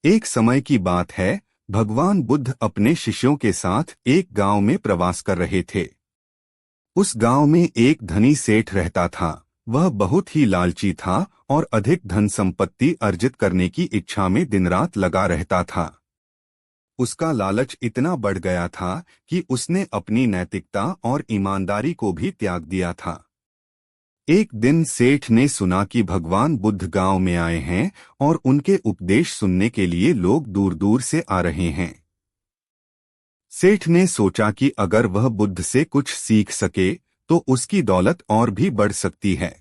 एक समय की बात है, भगवान बुद्ध अपने शिष्यों के साथ एक गांव में प्रवास कर रहे थे। उस गांव में एक धनी सेठ रहता था। वह बहुत ही लालची था और अधिक धन संपत्ति अर्जित करने की इच्छा में दिन रात लगा रहता था। उसका लालच इतना बढ़ गया था कि उसने अपनी नैतिकता और ईमानदारी को भी त्याग दिया था। एक दिन सेठ ने सुना कि भगवान बुद्ध गांव में आए हैं और उनके उपदेश सुनने के लिए लोग दूर दूर से आ रहे हैं। सेठ ने सोचा कि अगर वह बुद्ध से कुछ सीख सके तो उसकी दौलत और भी बढ़ सकती है।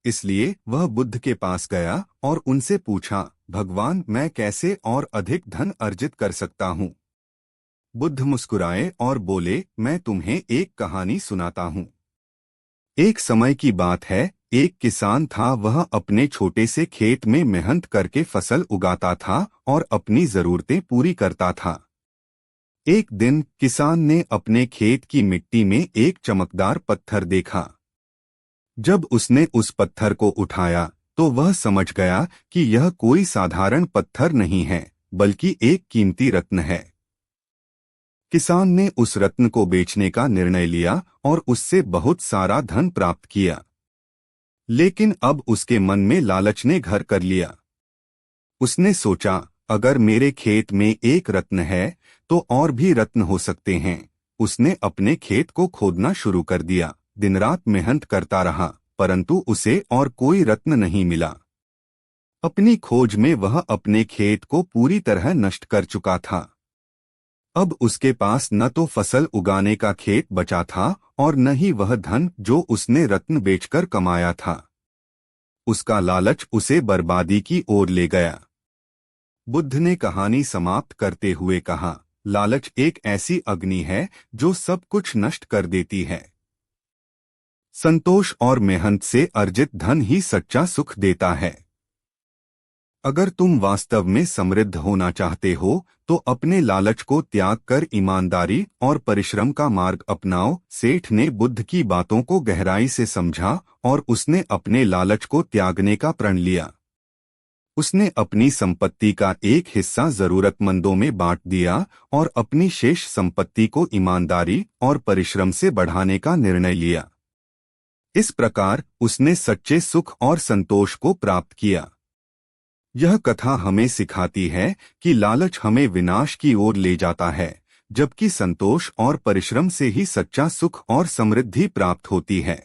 इसलिए वह बुद्ध के पास गया और उनसे पूछा, भगवान, मैं कैसे और अधिक धन अर्जित कर सकता हूँ? बुद्ध मुस्कुराए और बोले, मैं तुम्हें एक कहानी सुनाता हूँ। एक समय की बात है, एक किसान था। वह अपने छोटे से खेत में मेहनत करके फसल उगाता था और अपनी जरूरतें पूरी करता था। एक दिन किसान ने अपने खेत की मिट्टी में एक चमकदार पत्थर देखा। जब उसने उस पत्थर को उठाया तो वह समझ गया कि यह कोई साधारण पत्थर नहीं है, बल्कि एक कीमती रत्न है। किसान ने उस रत्न को बेचने का निर्णय लिया और उससे बहुत सारा धन प्राप्त किया। लेकिन अब उसके मन में लालच ने घर कर लिया। उसने सोचा, अगर मेरे खेत में एक रत्न है तो और भी रत्न हो सकते हैं। उसने अपने खेत को खोदना शुरू कर दिया। दिन रात मेहनत करता रहा, परंतु उसे और कोई रत्न नहीं मिला। अपनी खोज में वह अपने खेत को पूरी तरह नष्ट कर चुका था। अब उसके पास न तो फसल उगाने का खेत बचा था और न ही वह धन जो उसने रत्न बेचकर कमाया था। उसका लालच उसे बर्बादी की ओर ले गया। बुद्ध ने कहानी समाप्त करते हुए कहा, लालच एक ऐसी अग्नि है जो सब कुछ नष्ट कर देती है। संतोष और मेहनत से अर्जित धन ही सच्चा सुख देता है। अगर तुम वास्तव में समृद्ध होना चाहते हो तो अपने लालच को त्याग कर ईमानदारी और परिश्रम का मार्ग अपनाओ। सेठ ने बुद्ध की बातों को गहराई से समझा और उसने अपने लालच को त्यागने का प्रण लिया। उसने अपनी संपत्ति का एक हिस्सा जरूरतमंदों में बांट दिया और अपनी शेष संपत्ति को ईमानदारी और परिश्रम से बढ़ाने का निर्णय लिया। इस प्रकार उसने सच्चे सुख और संतोष को प्राप्त किया। यह कथा हमें सिखाती है कि लालच हमें विनाश की ओर ले जाता है, जबकि संतोष और परिश्रम से ही सच्चा सुख और समृद्धि प्राप्त होती है।